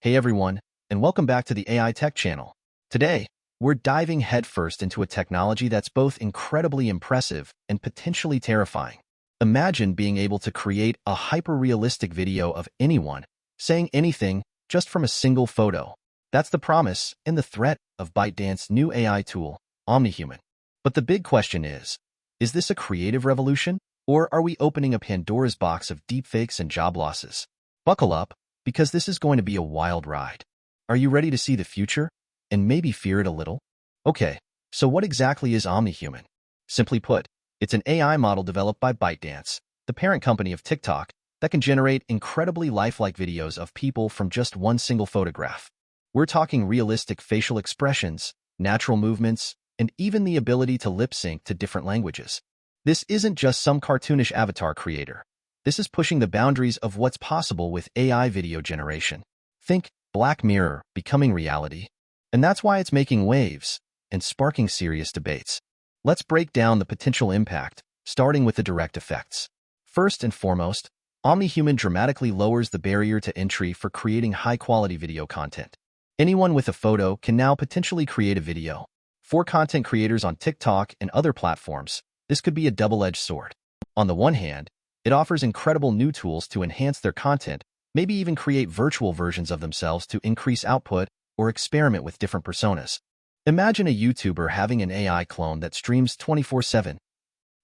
Hey everyone, and welcome back to the AI Tech channel. Today, we're diving headfirst into a technology that's both incredibly impressive and potentially terrifying. Imagine being able to create a hyper-realistic video of anyone saying anything just from a single photo. That's the promise and the threat of ByteDance's new AI tool, OmniHuman. But the big question is this a creative revolution, or are we opening a Pandora's box of deepfakes and job losses? Buckle up, because this is going to be a wild ride. Are you ready to see the future and maybe fear it a little? Okay, so what exactly is OmniHuman? Simply put, it's an AI model developed by ByteDance, the parent company of TikTok, that can generate incredibly lifelike videos of people from just one single photograph. We're talking realistic facial expressions, natural movements, and even the ability to lip sync to different languages. This isn't just some cartoonish avatar creator. This is pushing the boundaries of what's possible with AI video generation. Think Black Mirror becoming reality. And that's why it's making waves and sparking serious debates. Let's break down the potential impact, starting with the direct effects. First and foremost, OmniHuman dramatically lowers the barrier to entry for creating high-quality video content. Anyone with a photo can now potentially create a video. For content creators on TikTok and other platforms, this could be a double-edged sword. On the one hand, it offers incredible new tools to enhance their content, maybe even create virtual versions of themselves to increase output or experiment with different personas. Imagine a YouTuber having an AI clone that streams 24/7.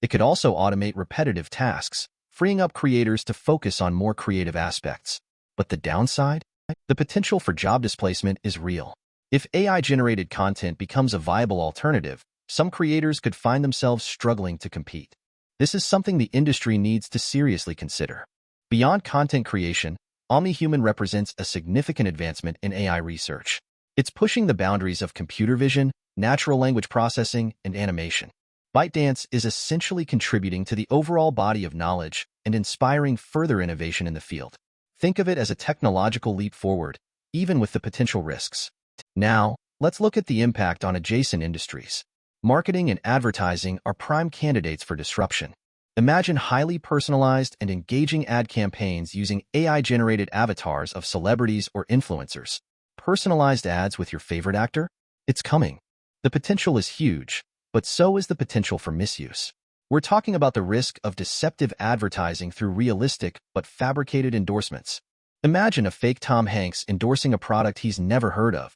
It could also automate repetitive tasks, freeing up creators to focus on more creative aspects. But the downside? The potential for job displacement is real. If AI-generated content becomes a viable alternative, some creators could find themselves struggling to compete. This is something the industry needs to seriously consider. Beyond content creation, OmniHuman represents a significant advancement in AI research. It's pushing the boundaries of computer vision, natural language processing, and animation. ByteDance is essentially contributing to the overall body of knowledge and inspiring further innovation in the field. Think of it as a technological leap forward, even with the potential risks. Now, let's look at the impact on adjacent industries. Marketing and advertising are prime candidates for disruption. Imagine highly personalized and engaging ad campaigns using AI-generated avatars of celebrities or influencers. Personalized ads with your favorite actor? It's coming. The potential is huge, but so is the potential for misuse. We're talking about the risk of deceptive advertising through realistic but fabricated endorsements. Imagine a fake Tom Hanks endorsing a product he's never heard of.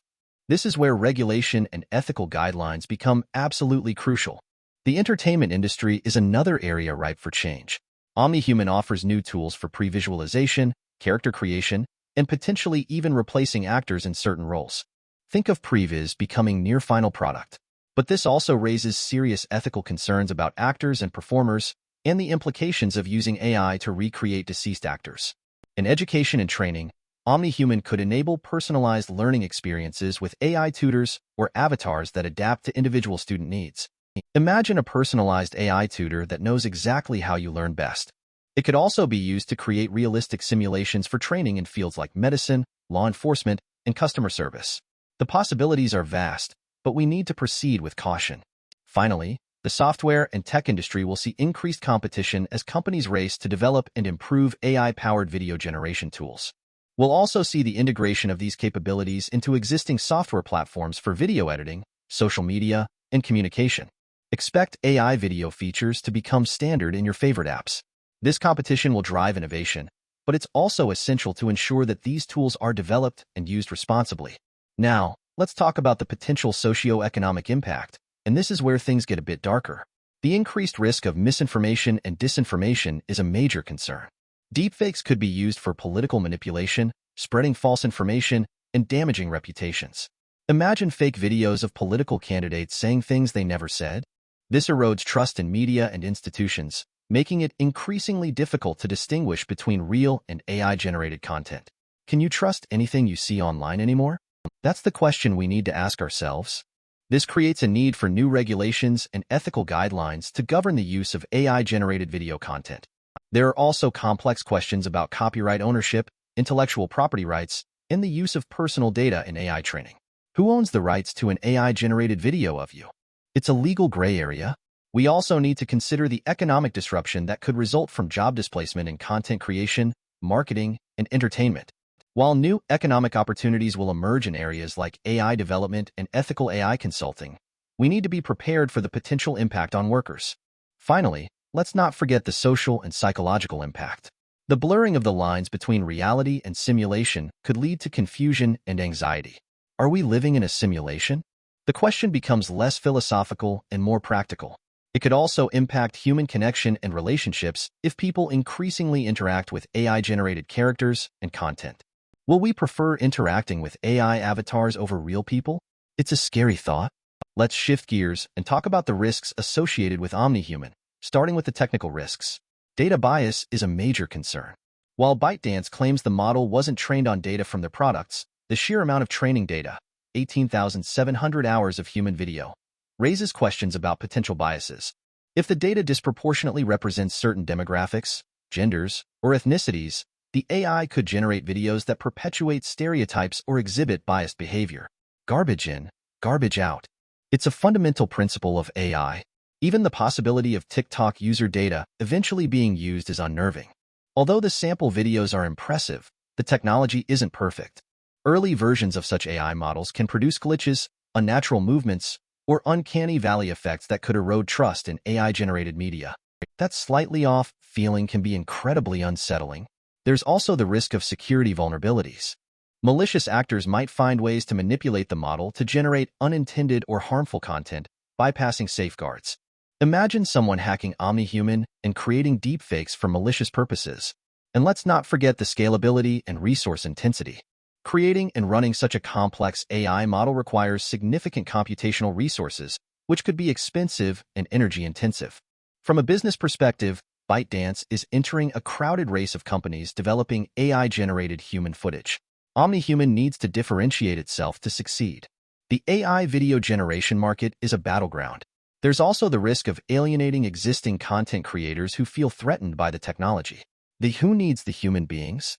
This is where regulation and ethical guidelines become absolutely crucial. The entertainment industry is another area ripe for change. OmniHuman offers new tools for pre-visualization, character creation, and potentially even replacing actors in certain roles. Think of previs becoming near-final product. But this also raises serious ethical concerns about actors and performers and the implications of using AI to recreate deceased actors. In education and training, OmniHuman could enable personalized learning experiences with AI tutors or avatars that adapt to individual student needs. Imagine a personalized AI tutor that knows exactly how you learn best. It could also be used to create realistic simulations for training in fields like medicine, law enforcement, and customer service. The possibilities are vast, but we need to proceed with caution. Finally, the software and tech industry will see increased competition as companies race to develop and improve AI-powered video generation tools. We'll also see the integration of these capabilities into existing software platforms for video editing, social media, and communication. Expect AI video features to become standard in your favorite apps. This competition will drive innovation, but it's also essential to ensure that these tools are developed and used responsibly. Now, let's talk about the potential socio-economic impact, and this is where things get a bit darker. The increased risk of misinformation and disinformation is a major concern. Deepfakes could be used for political manipulation, spreading false information, and damaging reputations. Imagine fake videos of political candidates saying things they never said. This erodes trust in media and institutions, making it increasingly difficult to distinguish between real and AI-generated content. Can you trust anything you see online anymore? That's the question we need to ask ourselves. This creates a need for new regulations and ethical guidelines to govern the use of AI-generated video content. There are also complex questions about copyright ownership, intellectual property rights, and the use of personal data in AI training. Who owns the rights to an AI-generated video of you? It's a legal gray area. We also need to consider the economic disruption that could result from job displacement in content creation, marketing, and entertainment. While new economic opportunities will emerge in areas like AI development and ethical AI consulting, we need to be prepared for the potential impact on workers. Finally, let's not forget the social and psychological impact. The blurring of the lines between reality and simulation could lead to confusion and anxiety. Are we living in a simulation? The question becomes less philosophical and more practical. It could also impact human connection and relationships if people increasingly interact with AI-generated characters and content. Will we prefer interacting with AI avatars over real people? It's a scary thought. Let's shift gears and talk about the risks associated with OmniHuman, starting with the technical risks. Data bias is a major concern. While ByteDance claims the model wasn't trained on data from their products, the sheer amount of training data, 18,700 hours of human video, raises questions about potential biases. If the data disproportionately represents certain demographics, genders, or ethnicities, the AI could generate videos that perpetuate stereotypes or exhibit biased behavior. Garbage in, garbage out. It's a fundamental principle of AI. Even the possibility of TikTok user data eventually being used is unnerving. Although the sample videos are impressive, the technology isn't perfect. Early versions of such AI models can produce glitches, unnatural movements, or uncanny valley effects that could erode trust in AI-generated media. That slightly off feeling can be incredibly unsettling. There's also the risk of security vulnerabilities. Malicious actors might find ways to manipulate the model to generate unintended or harmful content, bypassing safeguards. Imagine someone hacking OmniHuman and creating deepfakes for malicious purposes. And let's not forget the scalability and resource intensity. Creating and running such a complex AI model requires significant computational resources, which could be expensive and energy-intensive. From a business perspective, ByteDance is entering a crowded race of companies developing AI-generated human footage. OmniHuman needs to differentiate itself to succeed. The AI video generation market is a battleground. There's also the risk of alienating existing content creators who feel threatened by the technology. The "who needs the human beings"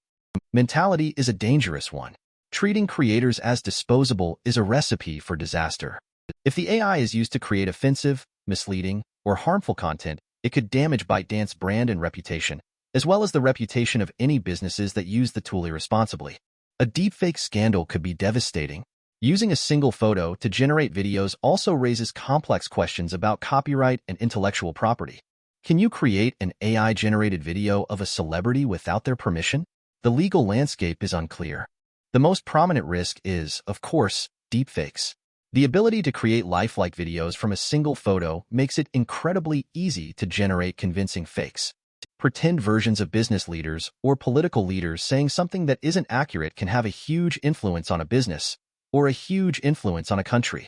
mentality is a dangerous one. Treating creators as disposable is a recipe for disaster. If the AI is used to create offensive, misleading, or harmful content, it could damage ByteDance's brand and reputation, as well as the reputation of any businesses that use the tool irresponsibly. A deepfake scandal could be devastating. Using a single photo to generate videos also raises complex questions about copyright and intellectual property. Can you create an AI-generated video of a celebrity without their permission? The legal landscape is unclear. The most prominent risk is, of course, deepfakes. The ability to create lifelike videos from a single photo makes it incredibly easy to generate convincing fakes. Pretend versions of business leaders or political leaders saying something that isn't accurate can have a huge influence on a business or a huge influence on a country.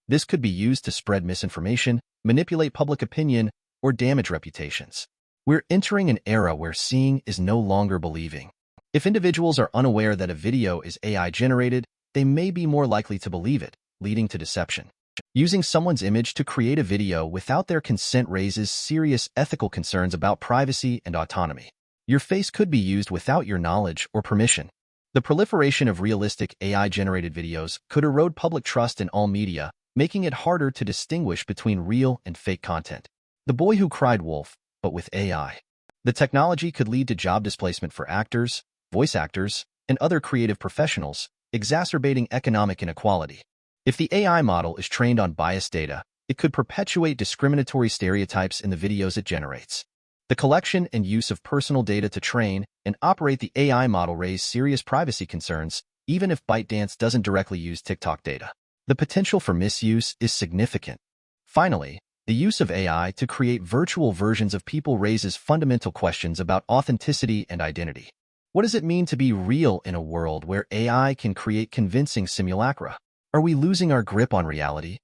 This could be used to spread misinformation, manipulate public opinion, or damage reputations. We're entering an era where seeing is no longer believing. If individuals are unaware that a video is AI-generated, they may be more likely to believe it, leading to deception. Using someone's image to create a video without their consent raises serious ethical concerns about privacy and autonomy. Your face could be used without your knowledge or permission. The proliferation of realistic AI-generated videos could erode public trust in all media, making it harder to distinguish between real and fake content. The boy who cried wolf, but with AI. The technology could lead to job displacement for actors, voice actors, and other creative professionals, exacerbating economic inequality. If the AI model is trained on biased data, it could perpetuate discriminatory stereotypes in the videos it generates. The collection and use of personal data to train and operate the AI model raise serious privacy concerns, even if ByteDance doesn't directly use TikTok data. The potential for misuse is significant. Finally, the use of AI to create virtual versions of people raises fundamental questions about authenticity and identity. What does it mean to be real in a world where AI can create convincing simulacra? Are we losing our grip on reality?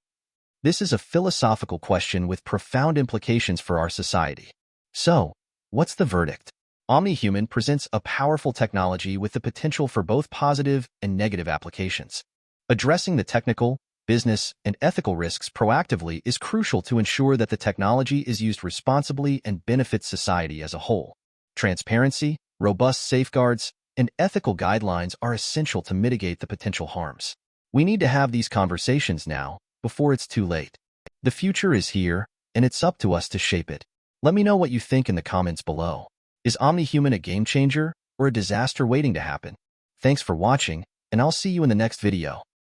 This is a philosophical question with profound implications for our society. So, what's the verdict? OmniHuman presents a powerful technology with the potential for both positive and negative applications. Addressing the technical, business, and ethical risks proactively is crucial to ensure that the technology is used responsibly and benefits society as a whole. Transparency, robust safeguards, and ethical guidelines are essential to mitigate the potential harms. We need to have these conversations now, before it's too late. The future is here, and it's up to us to shape it. Let me know what you think in the comments below. Is OmniHuman a game changer or a disaster waiting to happen? Thanks for watching, and I'll see you in the next video.